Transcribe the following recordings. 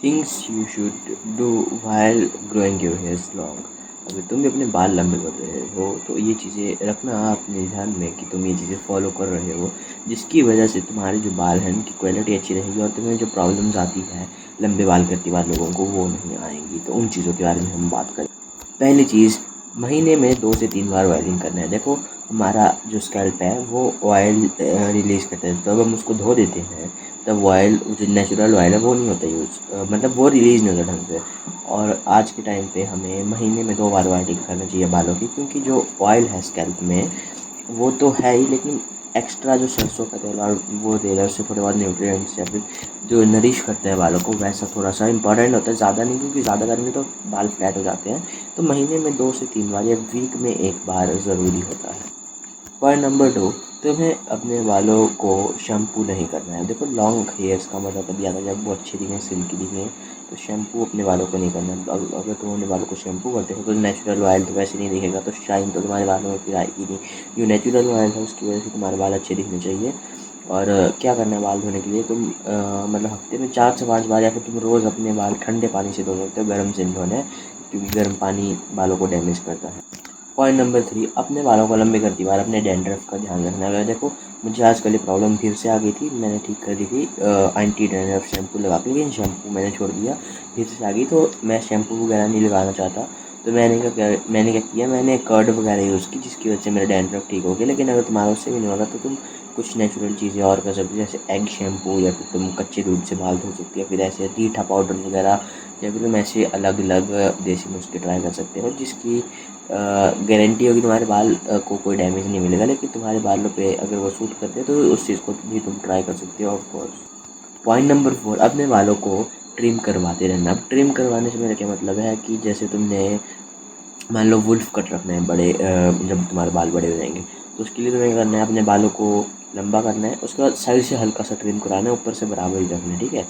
Things you should do while growing your hairs long. अगर तुम भी अपने बाल लंबे कर रहे हो तो ये चीज़ें रखना अपने ध्यान में कि तुम ये चीज़ें फॉलो कर रहे हो, जिसकी वजह से तुम्हारे जो बाल हैं उनकी क्वालिटी अच्छी रहेगी और तुम्हें जो प्रॉब्लम्स आती है लंबे बाल करते बाद लोगों को वो नहीं आएंगी। तो उन चीज़ों के बारे में हम बात करें। पहली चीज़, महीने में 2 से 3 बार ऑयलिंग करना है। देखो, हमारा जो स्कैल्प है वो ऑयल रिलीज़ करता है, जब हम उसको धो देते हैं तब ऑयल, जो नेचुरल ऑयल है वो नहीं होता यूज़, मतलब वो रिलीज़ नहीं होता ढंग से। और आज के टाइम पे हमें महीने में 2 बार ऑयलिंग करना चाहिए बालों की, क्योंकि जो ऑयल है स्कैल्प में वो तो है ही, लेकिन एक्स्ट्रा जो सरसों का तेल और वो तेल है उससे थोड़े बहुत न्यूट्रिएंट्स या फिर जो नरिश करते हैं बालों को, वैसा थोड़ा सा इंपॉर्टेंट होता है, ज़्यादा नहीं, क्योंकि ज़्यादा करेंगे तो बाल फ्लैट हो जाते हैं। तो महीने में 2 से 3 बार या वीक में 1 बार ज़रूरी होता है। पॉइंट नंबर 2, तुम्हें अपने बालों को शैम्पू नहीं करना है। देखो, लॉन्ग हेयर्स का मज़ा तभी आता है जब वो अच्छे दिखें, सिल्की दिखें। तो शैम्पू अपने बालों को नहीं करना है। अगर तुम अपने बालों को शैम्पू करते हो तो नेचुरल ऑयल तो वैसे नहीं दिखेगा, तो शाइन तो तुम्हारे बालों में फिर आएगी नहीं। जो नेचुरल ऑयल है उसकी वजह से तुम्हारे बाल अच्छे दिखने चाहिए। और क्या करना है बाल धोने के लिए, तुम मतलब हफ्ते में 4 से 5 बार, या फिर तुम रोज़ अपने बाल ठंडे पानी से धो सकते हो, गर्म से नहीं धोना है, क्योंकि गर्म पानी बालों को डैमेज करता है। पॉइंट नंबर 3, अपने बालों को लंबे करती बार अपने डैंड्रफ का ध्यान रखना है। देखो, मुझे आजकल ये प्रॉब्लम फिर से आ गई थी, मैंने ठीक कर दी थी एंटी डैंड्रफ शैम्पू लगा के, लेकिन शैम्पू मैंने छोड़ दिया, फिर से आ गई। तो मैं शैम्पू वगैरह नहीं लगाना चाहता, तो मैंने क्या किया, मैंने कर्ड वगैरह यूज़ की, जिसकी वजह से मेरा डैंड्रफ ठीक हो गया। लेकिन अगर तुम्हारा उससे भी नहीं होगा तो तुम कुछ नेचुरल चीज़ें और कर सकते हो, जैसे एग शैम्पू, या फिर तुम कच्चे दूध से बाल धो सकते हो, या फिर ऐसे रीठा पाउडर वगैरह, या फिर तुम ऐसे अलग अलग देसी नुस्खे ट्राई कर सकते हो, जिसकी गारंटी होगी तुम्हारे बाल को कोई डैमेज नहीं मिलेगा। लेकिन तुम्हारे बालों पे अगर वो सूट करते हैं तो उस चीज़ को भी तुम ट्राई कर सकते हो, ऑफ कोर्स। पॉइंट नंबर 4, अपने बालों को ट्रिम करवाते रहना। अब ट्रिम करवाने से मेरा क्या मतलब है कि जैसे तुमने मान लो वुल्फ कट रखना है बड़े, जब तुम्हारे बाल बड़े हो जाएंगे तो उसके लिए तुम्हें करना है, अपने बालों को लंबा करना है, उसके बाद साइड से हल्का सा ट्रिम कराना है, ऊपर से बराबर ही रखना है, ठीक है।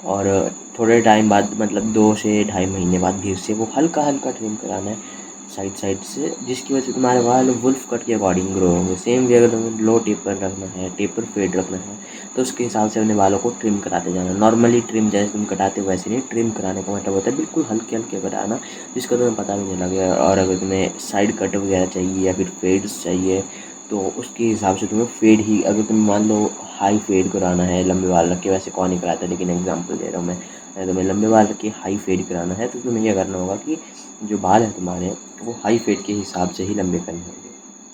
और थोड़े टाइम बाद, मतलब 2 से ढाई महीने बाद फिर से वो हल्का हल्का ट्रिम कराना है साइड साइड से, जिसकी वजह से तुम्हारे बाल वुल्फ कट के अकॉर्डिंग ग्रो होंगे। सेम वे अगर तुम्हें लो टेपर रखना है, टेपर फेड रखना है, तो उसके हिसाब से अपने बालों को ट्रिम कराते जाना। नॉर्मली ट्रिम जैसे तुम कटाते हो वैसे नहीं, ट्रिम कराने का मतलब होता है बिल्कुल हल्के हल्के कटाना, जिसका तुम्हें पता भी नहीं लगेगा। और अगर तुम्हें साइड कट वगैरह चाहिए या फिर फेड्स चाहिए, तो उसके हिसाब से तुम्हें फेड ही, अगर तुम मान लो हाई फेड कराना है लंबे बाल रख के, वैसे कौन नहीं कराता, लेकिन एग्जांपल दे रहा हूँ मैं, अगर तुम्हें लंबे बाल रख के हाई फेड कराना है तो तुम्हें यह करना होगा कि जो बाल है तुम्हारे वो हाई फेड के हिसाब से ही लंबे करने होंगे।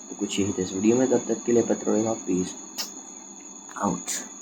तो कुछ यही था इस वीडियो में, तब तक के लिए पत्र रहेगा, पीस आउट।